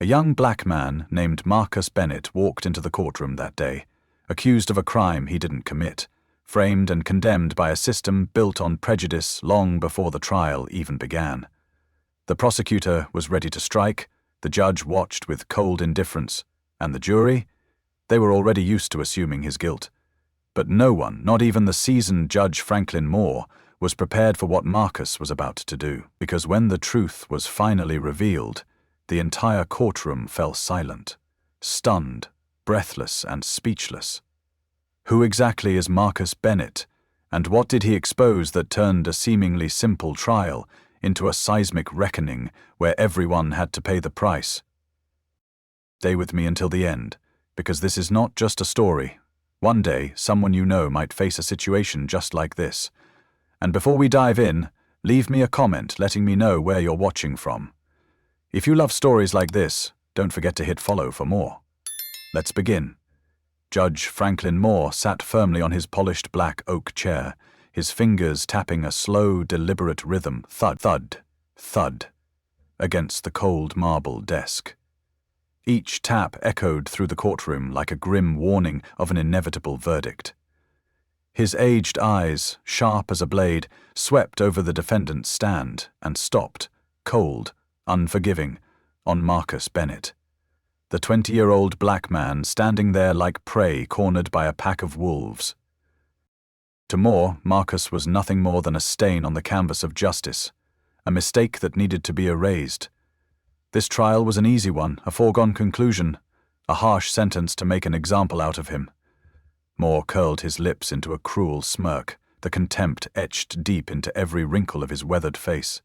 A young black man named Marcus Bennett walked into the courtroom that day, accused of a crime he didn't commit, framed and condemned by a system built on prejudice long before the trial even began. The prosecutor was ready to strike, the judge watched with cold indifference, and the jury? They were already used to assuming his guilt. But no one, not even the seasoned Judge Franklin Moore, was prepared for what Marcus was about to do, because when the truth was finally revealed, the entire courtroom fell silent, stunned, breathless, and speechless. Who exactly is Marcus Bennett, and what did he expose that turned a seemingly simple trial into a seismic reckoning where everyone had to pay the price? Stay with me until the end, because this is not just a story. One day, someone you know might face a situation just like this. And before we dive in, leave me a comment letting me know where you're watching from. If you love stories like this, don't forget to hit follow for more. Let's begin. Judge Franklin Moore sat firmly on his polished black oak chair, his fingers tapping a slow, deliberate rhythm, thud, thud, thud, against the cold marble desk. Each tap echoed through the courtroom like a grim warning of an inevitable verdict. His aged eyes, sharp as a blade, swept over the defendant's stand and stopped, cold, unforgiving, on Marcus Bennett. The 20-year-old black man standing there like prey cornered by a pack of wolves. To Moore, Marcus was nothing more than a stain on the canvas of justice, a mistake that needed to be erased. This trial was an easy one, a foregone conclusion, a harsh sentence to make an example out of him. Moore curled his lips into a cruel smirk, the contempt etched deep into every wrinkle of his weathered face.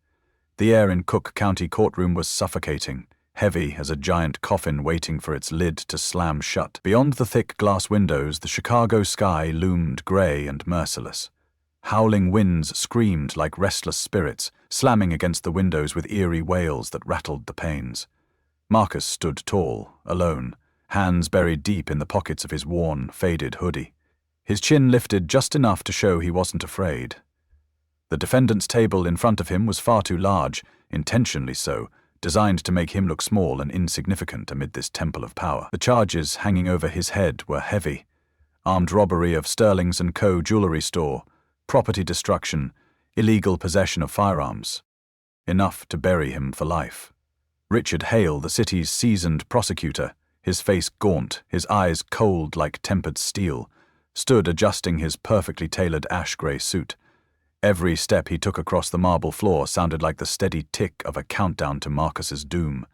The air in Cook County courtroom was suffocating, heavy as a giant coffin waiting for its lid to slam shut. Beyond the thick glass windows, the Chicago sky loomed gray and merciless. Howling winds screamed like restless spirits, slamming against the windows with eerie wails that rattled the panes. Marcus stood tall, alone, hands buried deep in the pockets of his worn, faded hoodie. His chin lifted just enough to show he wasn't afraid. The defendant's table in front of him was far too large, intentionally so, designed to make him look small and insignificant amid this temple of power. The charges hanging over his head were heavy. Armed robbery of Sterling's & Co. jewelry store, property destruction, illegal possession of firearms. Enough to bury him for life. Richard Hale, the city's seasoned prosecutor, his face gaunt, his eyes cold like tempered steel, stood adjusting his perfectly tailored ash-gray suit. Every step he took across the marble floor sounded like the steady tick of a countdown to Marcus's doom.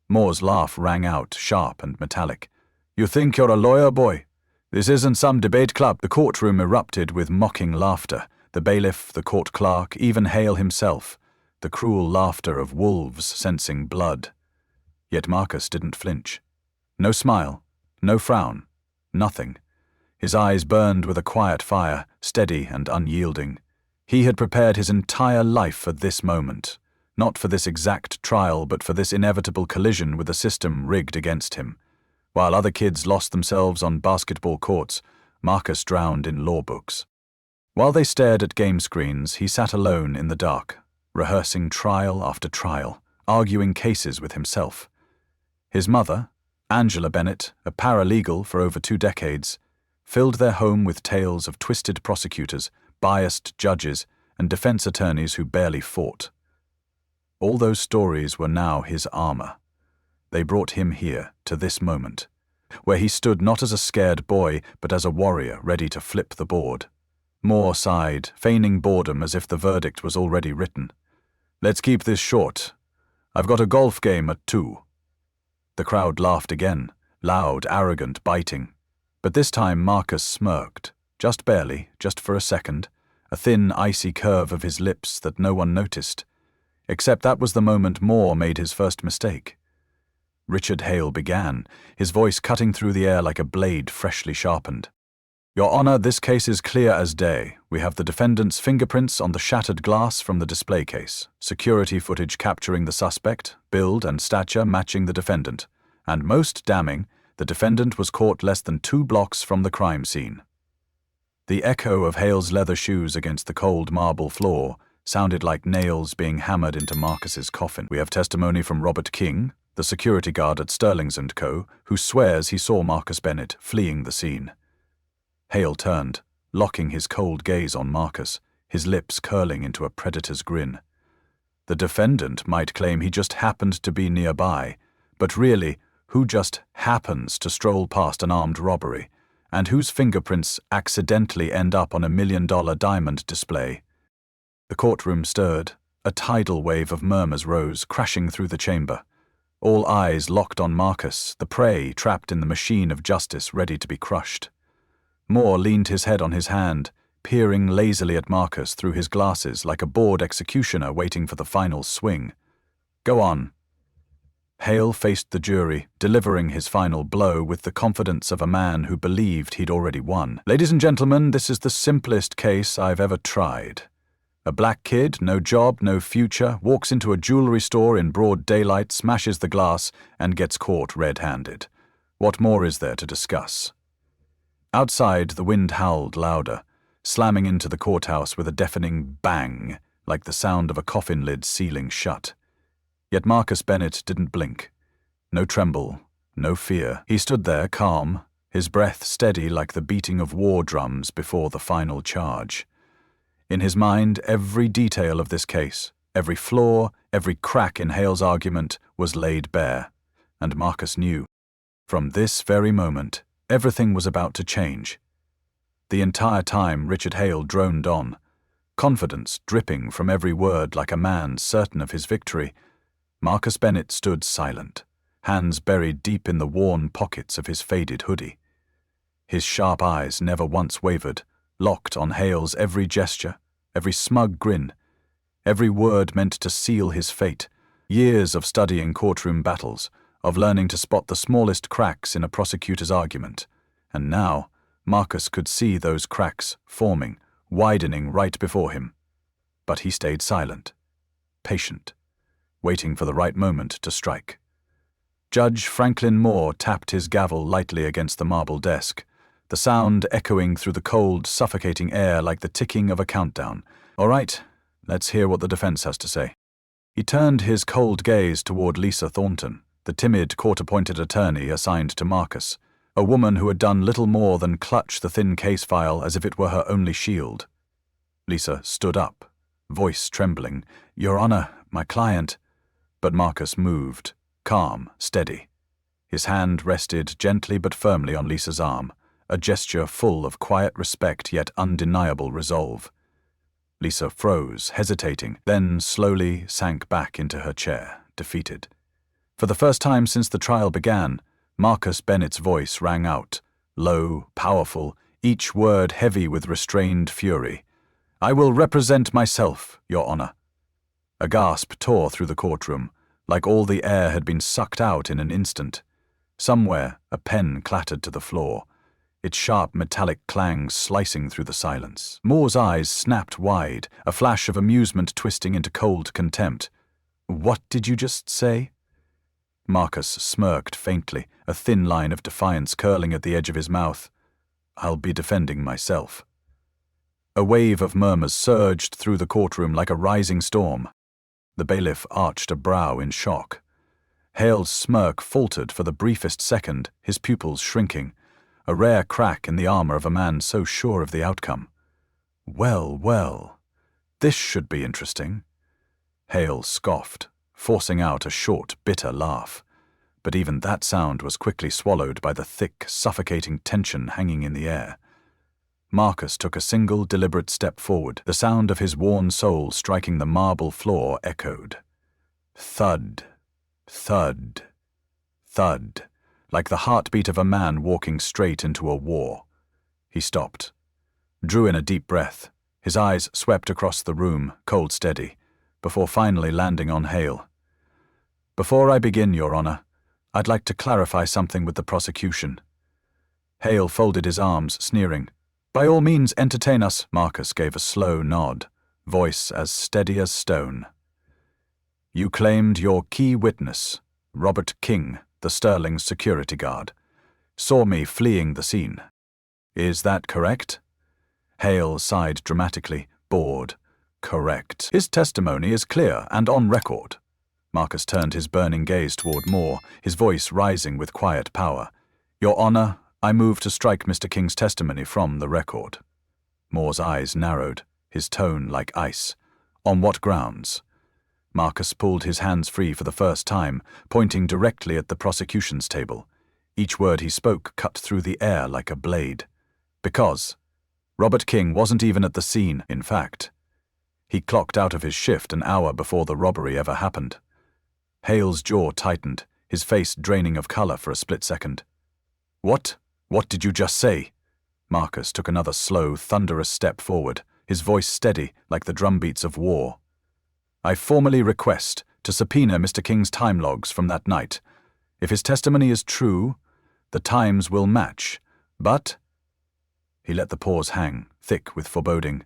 Moore's laugh rang out, sharp and metallic. "You think you're a lawyer, boy? This isn't some debate club." The courtroom erupted with mocking laughter. The bailiff, the court clerk, even Hale himself. The cruel laughter of wolves sensing blood. Yet Marcus didn't flinch. No smile, no frown, nothing. His eyes burned with a quiet fire, steady and unyielding. He had prepared his entire life for this moment, not for this exact trial, but for this inevitable collision with a system rigged against him. While other kids lost themselves on basketball courts, Marcus drowned in law books. While they stared at game screens, he sat alone in the dark, rehearsing trial after trial, arguing cases with himself. His mother, Angela Bennett, a paralegal for over 2 decades, filled their home with tales of twisted prosecutors, biased judges, and defense attorneys who barely fought. All those stories were now his armor. They brought him here, to this moment, where he stood not as a scared boy, but as a warrior ready to flip the board. Moore sighed, feigning boredom as if the verdict was already written. "Let's keep this short. I've got a golf game at 2. The crowd laughed again, loud, arrogant, biting. But this time Marcus smirked. Just barely, just for a second, a thin, icy curve of his lips that no one noticed. Except that was the moment Moore made his first mistake. Richard Hale began, his voice cutting through the air like a blade freshly sharpened. "Your Honor, this case is clear as day. We have the defendant's fingerprints on the shattered glass from the display case, security footage capturing the suspect, build and stature matching the defendant, and most damning, the defendant was caught less than 2 blocks from the crime scene." The echo of Hale's leather shoes against the cold marble floor sounded like nails being hammered into Marcus's coffin. "We have testimony from Robert King, the security guard at Sterling's & Co., who swears he saw Marcus Bennett fleeing the scene. Hale turned, locking his cold gaze on Marcus, his lips curling into a predator's grin. The defendant might claim he just happened to be nearby, but really, who just happens to stroll past an armed robbery, and whose fingerprints accidentally end up on $1 million diamond display? The courtroom stirred. A tidal wave of murmurs rose, crashing through the chamber. All eyes locked on Marcus, the prey trapped in the machine of justice ready to be crushed. Moore leaned his head on his hand, peering lazily at Marcus through his glasses like a bored executioner waiting for the final swing. "Go on." Hale faced the jury, delivering his final blow with the confidence of a man who believed he'd already won. "Ladies and gentlemen, this is the simplest case I've ever tried. A black kid, no job, no future, walks into a jewelry store in broad daylight, smashes the glass, and gets caught red-handed. What more is there to discuss?" Outside, the wind howled louder, slamming into the courthouse with a deafening bang, like the sound of a coffin lid sealing shut. Yet Marcus Bennett didn't blink. No tremble, no fear. He stood there, calm, his breath steady like the beating of war drums before the final charge. In his mind, every detail of this case, every flaw, every crack in Hale's argument was laid bare. And Marcus knew. From this very moment, everything was about to change. The entire time Richard Hale droned on, confidence dripping from every word like a man certain of his victory, Marcus Bennett stood silent, hands buried deep in the worn pockets of his faded hoodie. His sharp eyes never once wavered, locked on Hale's every gesture, every smug grin, every word meant to seal his fate. Years of studying courtroom battles, of learning to spot the smallest cracks in a prosecutor's argument, and now Marcus could see those cracks forming, widening right before him. But he stayed silent, patient, waiting for the right moment to strike. Judge Franklin Moore tapped his gavel lightly against the marble desk, the sound echoing through the cold, suffocating air like the ticking of a countdown. "All right, let's hear what the defense has to say." He turned his cold gaze toward Lisa Thornton, the timid court-appointed attorney assigned to Marcus, a woman who had done little more than clutch the thin case file as if it were her only shield. Lisa stood up, voice trembling. "Your Honor, my client." But Marcus moved, calm, steady. His hand rested gently but firmly on Lisa's arm, a gesture full of quiet respect yet undeniable resolve. Lisa froze, hesitating, then slowly sank back into her chair, defeated. For the first time since the trial began, Marcus Bennett's voice rang out, low, powerful, each word heavy with restrained fury. "I will represent myself, Your Honor." A gasp tore through the courtroom, like all the air had been sucked out in an instant. Somewhere, a pen clattered to the floor, its sharp metallic clang slicing through the silence. Moore's eyes snapped wide, a flash of amusement twisting into cold contempt. "What did you just say?" Marcus smirked faintly, a thin line of defiance curling at the edge of his mouth. "I'll be defending myself." A wave of murmurs surged through the courtroom like a rising storm. The bailiff arched a brow in shock. Hale's smirk faltered for the briefest second, his pupils shrinking, a rare crack in the armor of a man so sure of the outcome. "Well, well, this should be interesting." Hale scoffed, forcing out a short, bitter laugh. But even that sound was quickly swallowed by the thick, suffocating tension hanging in the air. Marcus took a single, deliberate step forward. The sound of his worn soul striking the marble floor echoed. Thud, thud, thud, like the heartbeat of a man walking straight into a war. He stopped, drew in a deep breath. His eyes swept across the room, cold steady, before finally landing on Hale. "Before I begin, Your Honor, I'd like to clarify something with the prosecution." Hale folded his arms, sneering. "By all means, entertain us." Marcus gave a slow nod, voice as steady as stone. "You claimed your key witness, Robert King, the Sterling security guard, saw me fleeing the scene. Is that correct?" Hale sighed dramatically, bored. "Correct. His testimony is clear and on record." Marcus turned his burning gaze toward Moore, his voice rising with quiet power. "Your Honor, I move to strike Mr. King's testimony from the record." Moore's eyes narrowed, his tone like ice. "On what grounds?" Marcus pulled his hands free for the first time, pointing directly at the prosecution's table. Each word he spoke cut through the air like a blade. "Because Robert King wasn't even at the scene, in fact. He clocked out of his shift an hour before the robbery ever happened." Hale's jaw tightened, his face draining of color for a split second. "What? What did you just say?" Marcus took another slow, thunderous step forward, his voice steady like the drumbeats of war. "I formally request to subpoena Mr. King's time logs from that night. If his testimony is true, the times will match, but—" He let the pause hang, thick with foreboding.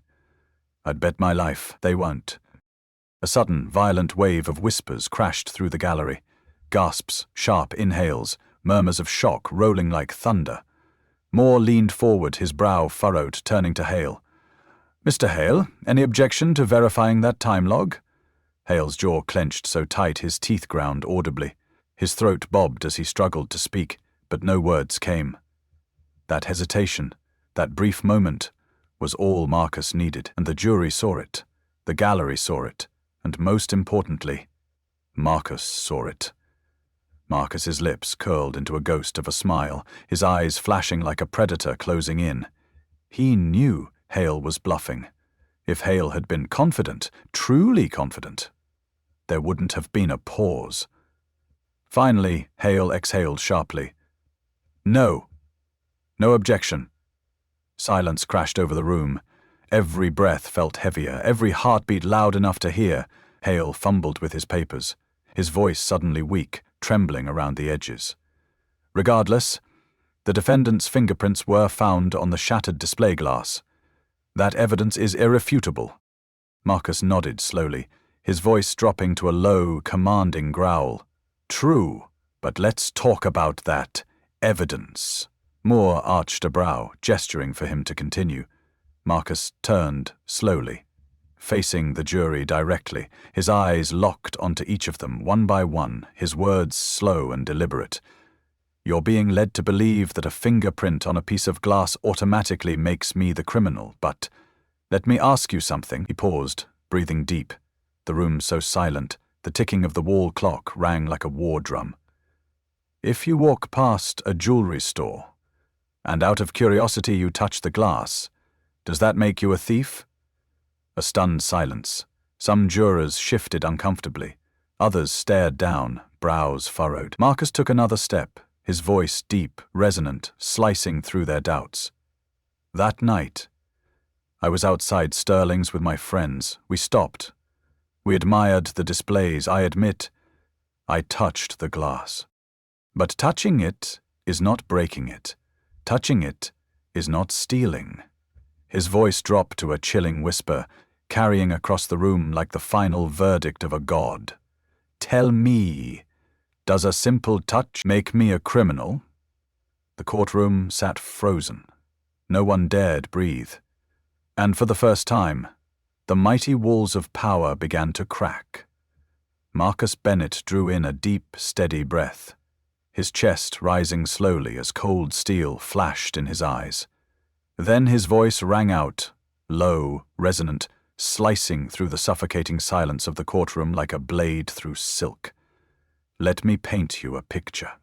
"I'd bet my life they won't." A sudden, violent wave of whispers crashed through the gallery. Gasps, sharp inhales, murmurs of shock rolling like thunder. Moore leaned forward, his brow furrowed, turning to Hale. "Mr. Hale, any objection to verifying that time log?" Hale's jaw clenched so tight his teeth ground audibly. His throat bobbed as he struggled to speak, but no words came. That hesitation, that brief moment, was all Marcus needed, and the jury saw it, the gallery saw it, and most importantly, Marcus saw it. Marcus's lips curled into a ghost of a smile, his eyes flashing like a predator closing in. He knew Hale was bluffing. If Hale had been confident, truly confident, there wouldn't have been a pause. Finally, Hale exhaled sharply. "No. No objection." Silence crashed over the room. Every breath felt heavier, every heartbeat loud enough to hear. Hale fumbled with his papers, his voice suddenly weak, trembling around the edges. "Regardless, the defendant's fingerprints were found on the shattered display glass. That evidence is irrefutable." Marcus nodded slowly, his voice dropping to a low, commanding growl. "True, but let's talk about that evidence." Moore arched a brow, gesturing for him to continue. Marcus turned slowly, facing the jury directly, his eyes locked onto each of them one by one, his words slow and deliberate. "You're being led to believe that a fingerprint on a piece of glass automatically makes me the criminal, but let me ask you something." He paused, breathing deep, the room so silent, the ticking of the wall clock rang like a war drum. "If you walk past a jewelry store, and out of curiosity you touch the glass, does that make you a thief?" A stunned silence. Some jurors shifted uncomfortably. Others stared down, brows furrowed. Marcus took another step, his voice deep, resonant, slicing through their doubts. "That night, I was outside Sterling's with my friends. We stopped. We admired the displays. I admit, I touched the glass. But touching it is not breaking it. Touching it is not stealing." His voice dropped to a chilling whisper, carrying across the room like the final verdict of a god. "Tell me, does a simple touch make me a criminal?" The courtroom sat frozen. No one dared breathe. And for the first time, the mighty walls of power began to crack. Marcus Bennett drew in a deep, steady breath, his chest rising slowly as cold steel flashed in his eyes. Then his voice rang out, low, resonant, slicing through the suffocating silence of the courtroom like a blade through silk. "Let me paint you a picture."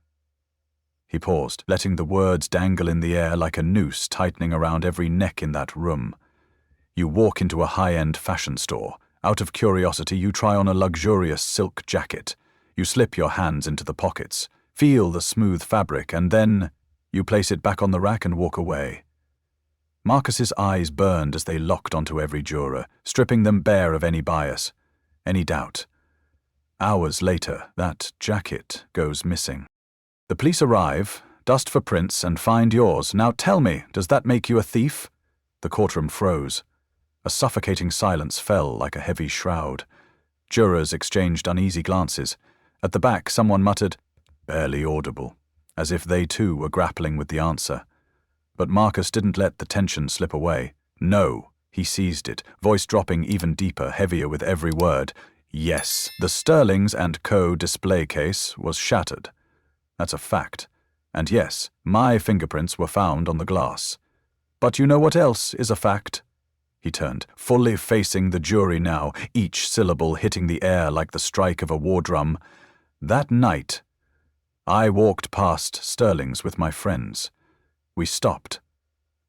He paused, letting the words dangle in the air like a noose tightening around every neck in that room. You walk into a high-end fashion store. Out of curiosity, you try on a luxurious silk jacket. You slip your hands into the pockets, feel the smooth fabric, and then you place it back on the rack and walk away. Marcus's eyes burned as they locked onto every juror, stripping them bare of any bias, any doubt. Hours later, that jacket goes missing. The police arrive, dust for prints, and find yours. Now tell me, does that make you a thief? The courtroom froze. A suffocating silence fell like a heavy shroud. Jurors exchanged uneasy glances. At the back, someone muttered, barely audible, as if they too were grappling with the answer. But Marcus didn't let the tension slip away. "No," he seized it, voice dropping even deeper, heavier with every word. Yes, the Sterlings and Co. display case was shattered. That's a fact. And yes, my fingerprints were found on the glass. But you know what else is a fact? He turned, fully facing the jury now, each syllable hitting the air like the strike of a war drum. That night, I walked past Sterling's with my friends. We stopped,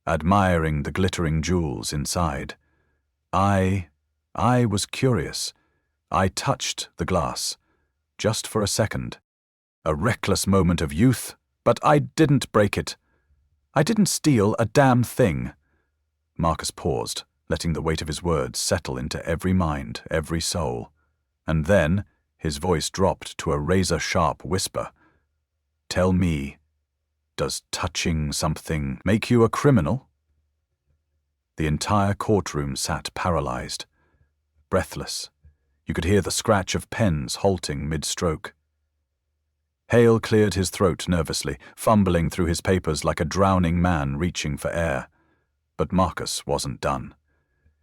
admiring the glittering jewels inside. I was curious. I touched the glass, just for a second. A reckless moment of youth, but I didn't break it. I didn't steal a damn thing. Marcus paused, letting the weight of his words settle into every mind, every soul. And then his voice dropped to a razor-sharp whisper. Tell me, does touching something make you a criminal? The entire courtroom sat paralyzed, breathless. You could hear the scratch of pens halting mid-stroke. Hale cleared his throat nervously, fumbling through his papers like a drowning man reaching for air. But Marcus wasn't done.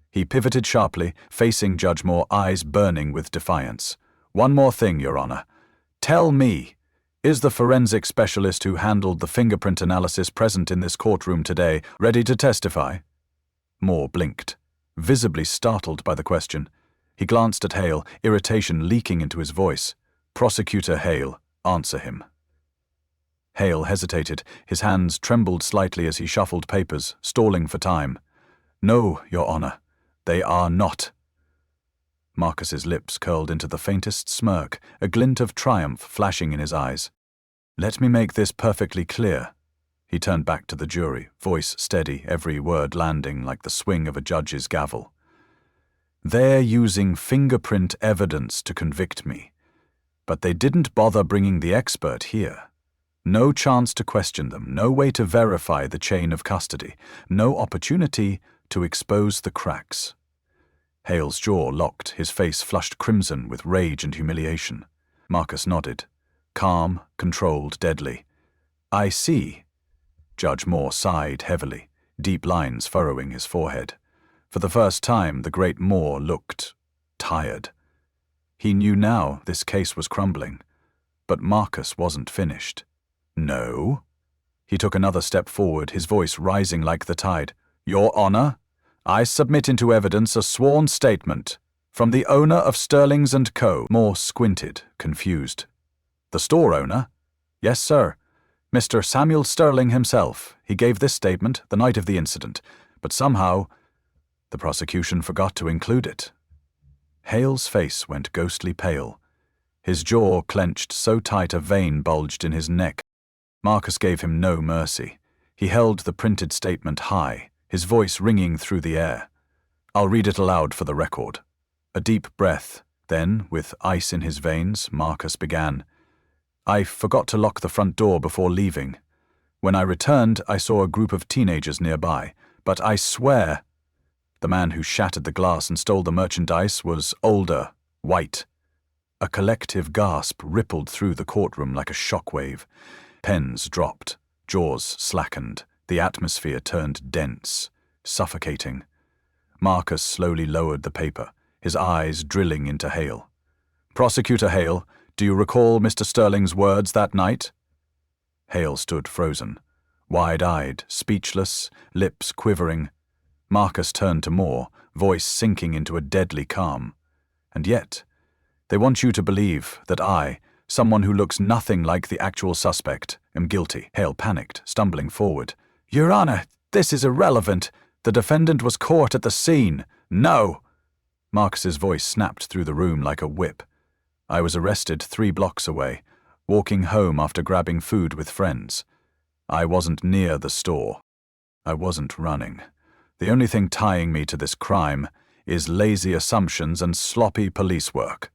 He pivoted sharply, facing Judge Moore, eyes burning with defiance. One more thing, Your Honor. Tell me, is the forensic specialist who handled the fingerprint analysis present in this courtroom today ready to testify? Moore blinked, visibly startled by the question. He glanced at Hale, irritation leaking into his voice. Prosecutor Hale, answer him. Hale hesitated. His hands trembled slightly as he shuffled papers, stalling for time. No, Your Honor, they are not. Marcus's lips curled into the faintest smirk, a glint of triumph flashing in his eyes. Let me make this perfectly clear. He turned back to the jury, voice steady, every word landing like the swing of a judge's gavel. They're using fingerprint evidence to convict me, but they didn't bother bringing the expert here. No chance to question them, no way to verify the chain of custody, no opportunity to expose the cracks. Hale's jaw locked, his face flushed crimson with rage and humiliation. Marcus nodded, calm, controlled, deadly. I see. Judge Moore sighed heavily, deep lines furrowing his forehead. For the first time, the great Moore looked tired. He knew now this case was crumbling, but Marcus wasn't finished. No? He took another step forward, his voice rising like the tide. Your Honor, I submit into evidence a sworn statement from the owner of Sterling's & Co. Moore squinted, confused. The store owner? Yes, sir. Mr. Samuel Sterling himself. He gave this statement the night of the incident, but somehow the prosecution forgot to include it. Hale's face went ghostly pale. His jaw clenched so tight a vein bulged in his neck. Marcus gave him no mercy. He held the printed statement high, his voice ringing through the air. I'll read it aloud for the record. A deep breath. Then, with ice in his veins, Marcus began. I forgot to lock the front door before leaving. When I returned, I saw a group of teenagers nearby, but I swear the man who shattered the glass and stole the merchandise was older, white. A collective gasp rippled through the courtroom like a shockwave. Pens dropped, jaws slackened, the atmosphere turned dense, suffocating. Marcus slowly lowered the paper, his eyes drilling into Hale. Prosecutor Hale, do you recall Mr. Sterling's words that night? Hale stood frozen, wide-eyed, speechless, lips quivering. Marcus turned to Moore, voice sinking into a deadly calm. And yet, they want you to believe that I, someone who looks nothing like the actual suspect, am guilty. Hale panicked, stumbling forward. Your Honor, this is irrelevant. The defendant was caught at the scene. No! Marcus's voice snapped through the room like a whip. I was arrested 3 blocks away, walking home after grabbing food with friends. I wasn't near the store. I wasn't running. The only thing tying me to this crime is lazy assumptions and sloppy police work.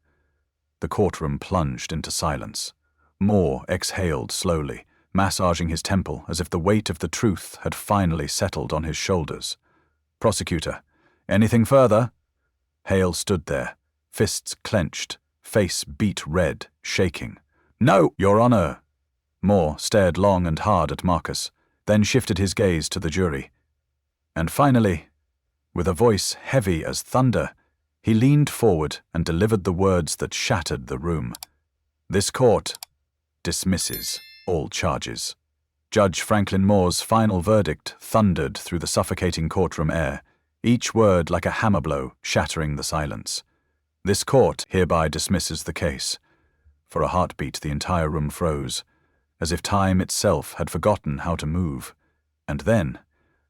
The courtroom plunged into silence. Moore exhaled slowly, massaging his temple as if the weight of the truth had finally settled on his shoulders. Prosecutor, anything further? Hale stood there, fists clenched, face beet red, shaking. No, Your Honor. Moore stared long and hard at Marcus, then shifted his gaze to the jury. And finally, with a voice heavy as thunder, He leaned forward and delivered the words that shattered the room. "This court dismisses all charges." Judge Franklin Moore's final verdict thundered through the suffocating courtroom air, each word like a hammer blow shattering the silence. "This court hereby dismisses the case." For a heartbeat, the entire room froze, as if time itself had forgotten how to move. And then,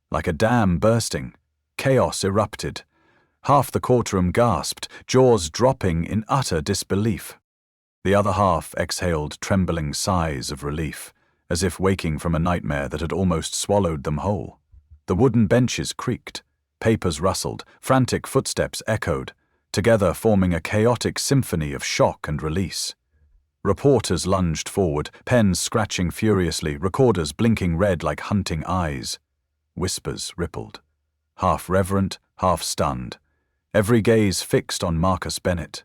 like a dam bursting, chaos erupted. Half the courtroom gasped, jaws dropping in utter disbelief. The other half exhaled trembling sighs of relief, as if waking from a nightmare that had almost swallowed them whole. The wooden benches creaked, papers rustled, frantic footsteps echoed, together forming a chaotic symphony of shock and release. Reporters lunged forward, pens scratching furiously, recorders blinking red like hunting eyes. Whispers rippled, half reverent, half stunned, every gaze fixed on Marcus Bennett,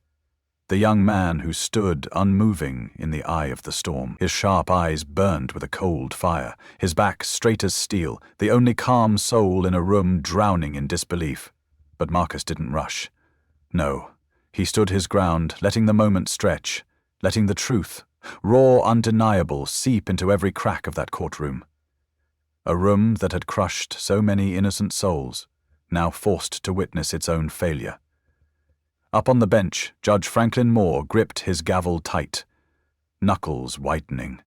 the young man who stood unmoving in the eye of the storm. His sharp eyes burned with a cold fire, his back straight as steel, the only calm soul in a room drowning in disbelief. But Marcus didn't rush. No, he stood his ground, letting the moment stretch, letting the truth, raw, undeniable, seep into every crack of that courtroom. A room that had crushed so many innocent souls, now forced to witness its own failure. Up on the bench, Judge Franklin Moore gripped his gavel tight, knuckles whitening.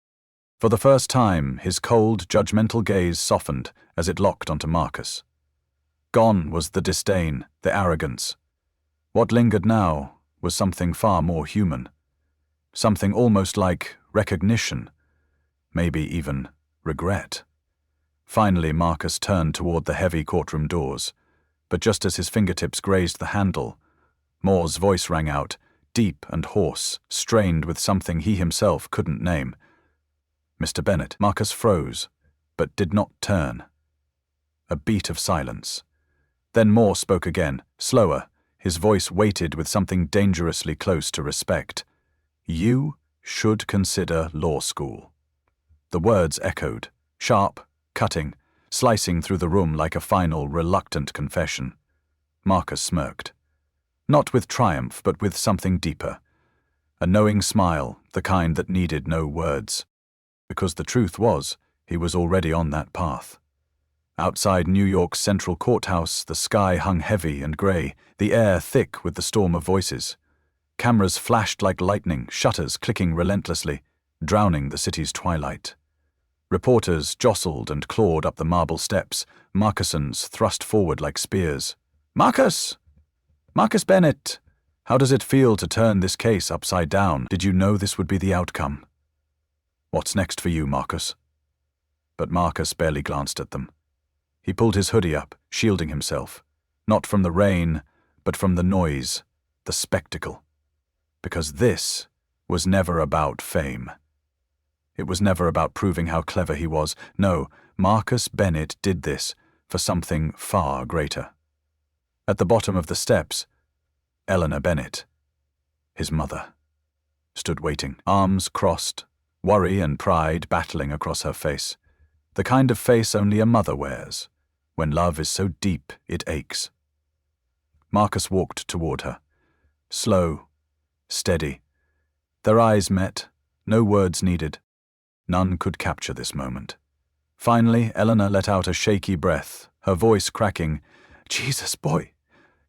For the first time, his cold, judgmental gaze softened as it locked onto Marcus. Gone was the disdain, the arrogance. What lingered now was something far more human. Something almost like recognition, maybe even regret. Finally, Marcus turned toward the heavy courtroom doors, but just as his fingertips grazed the handle, Moore's voice rang out, deep and hoarse, strained with something he himself couldn't name. "Mr. Bennett." Marcus froze, but did not turn. A beat of silence. Then Moore spoke again, slower, his voice weighted with something dangerously close to respect. "You should consider law school." The words echoed, sharp, cutting, slicing through the room like a final, reluctant confession. Marcus smirked. Not with triumph, but with something deeper. A knowing smile, the kind that needed no words. Because the truth was, he was already on that path. Outside New York's Central Courthouse, the sky hung heavy and gray, the air thick with the storm of voices. Cameras flashed like lightning, shutters clicking relentlessly, drowning the city's twilight. Reporters jostled and clawed up the marble steps, moccasins thrust forward like spears. "Marcus! Marcus Bennett! How does it feel to turn this case upside down? Did you know this would be the outcome?" "What's next for you, Marcus?" But Marcus barely glanced at them. He pulled his hoodie up, shielding himself, not from the rain, but from the noise, the spectacle. Because this was never about fame. It was never about proving how clever he was. No, Marcus Bennett did this for something far greater. At the bottom of the steps, Eleanor Bennett, his mother, stood waiting, arms crossed, worry and pride battling across her face. The kind of face only a mother wears, when love is so deep it aches. Marcus walked toward her, slow, steady. Their eyes met, no words needed. None could capture this moment. Finally, Eleanor let out a shaky breath, her voice cracking. "Jesus, boy,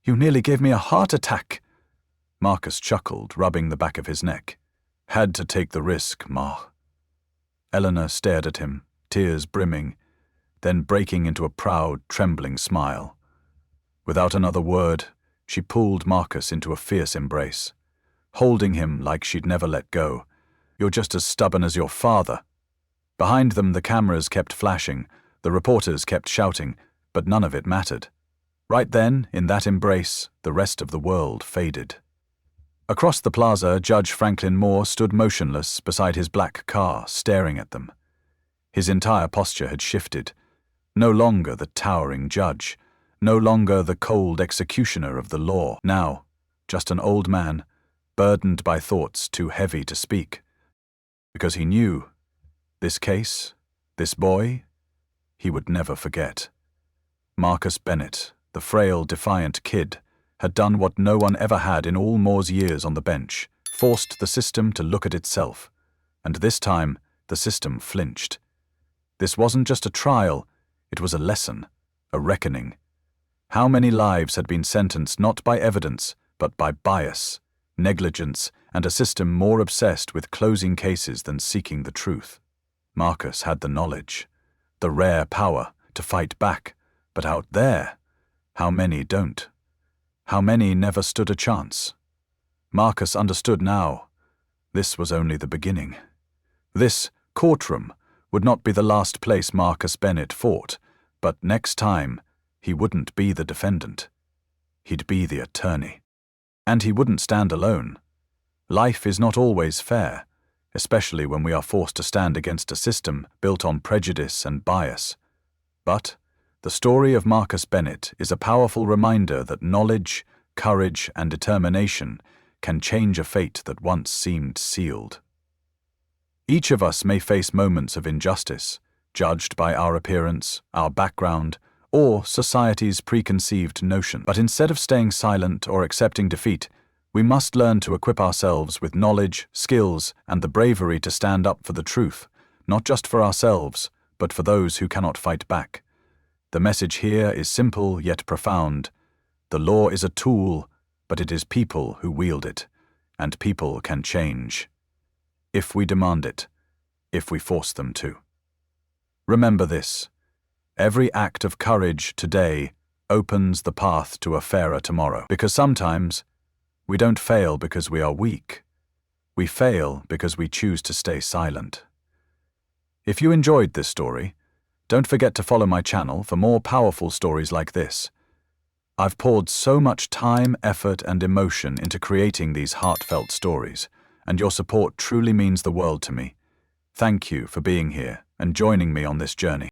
you nearly gave me a heart attack." Marcus chuckled, rubbing the back of his neck. "Had to take the risk, Ma." Eleanor stared at him, tears brimming, then breaking into a proud, trembling smile. Without another word, she pulled Marcus into a fierce embrace, holding him like she'd never let go. "You're just as stubborn as your father." Behind them, the cameras kept flashing, the reporters kept shouting, but none of it mattered. Right then, in that embrace, the rest of the world faded. Across the plaza, Judge Franklin Moore stood motionless beside his black car, staring at them. His entire posture had shifted. No longer the towering judge, no longer the cold executioner of the law. Now, just an old man, burdened by thoughts too heavy to speak. Because he knew, this case, this boy, he would never forget. Marcus Bennett, the frail, defiant kid, had done what no one ever had in all Moore's years on the bench, forced the system to look at itself. And this time, the system flinched. This wasn't just a trial, it was a lesson, a reckoning. How many lives had been sentenced not by evidence, but by bias, negligence, and a system more obsessed with closing cases than seeking the truth? Marcus had the knowledge, the rare power to fight back, but out there, how many don't? How many never stood a chance? Marcus understood now. This was only the beginning. This courtroom would not be the last place Marcus Bennett fought, but next time, he wouldn't be the defendant. He'd be the attorney. And he wouldn't stand alone. Life is not always fair, especially when we are forced to stand against a system built on prejudice and bias. But the story of Marcus Bennett is a powerful reminder that knowledge, courage, and determination can change a fate that once seemed sealed. Each of us may face moments of injustice, judged by our appearance, our background, or society's preconceived notion. But instead of staying silent or accepting defeat, we must learn to equip ourselves with knowledge, skills, and the bravery to stand up for the truth, not just for ourselves, but for those who cannot fight back. The message here is simple yet profound. The law is a tool, but it is people who wield it, and people can change. If we demand it, if we force them to. Remember this: every act of courage today opens the path to a fairer tomorrow. Because sometimes, we don't fail because we are weak. We fail because we choose to stay silent. If you enjoyed this story, don't forget to follow my channel for more powerful stories like this. I've poured so much time, effort, and emotion into creating these heartfelt stories, and your support truly means the world to me. Thank you for being here and joining me on this journey.